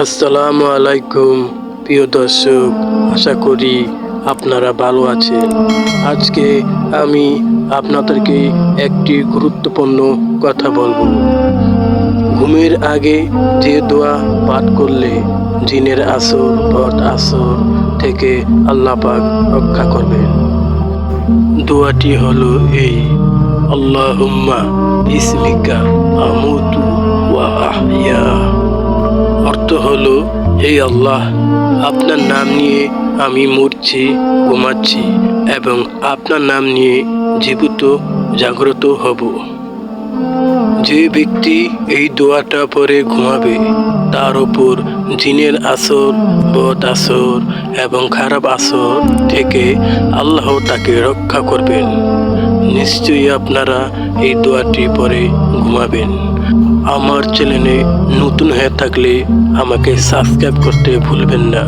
আসসালামু আলাইকুম প্রিয় দর্শক, আশা করি আপনারা ভালো আছেন। আজকে আমি আপনাদেরকে একটি গুরুত্বপূর্ণ কথা বলবো। ঘুমের আগে যে দোয়া পাঠ করলে জিনের আসর বদ আসর থেকে আল্লাহ পাক রক্ষা করবেন। দোয়াটি হলো এই: আল্লাহুম্মা বিসমিকা আমুতু ওয়া আহইয়া। অর্থ হলো, হে আল্লাহ, আপনার নাম নিয়ে আমি মরছি, ঘুমাচ্ছি এবং আপনার নাম নিয়ে জীবিত জাগ্রত হব। যে ব্যক্তি এই দোয়াটা পরে ঘুমাবে তার ওপর জিনের আসর বদ আসর এবং খারাপ আসর থেকে আল্লাহ তাকে রক্ষা করবেন। নিশ্চয়ই আপনারা এই দোয়াটি পরে ঘুমাবেন। আমার চ্যানেলে নতুন হয়ে থাকলে আমাকে সাবস্ক্রাইব করতে ভুলবেন না।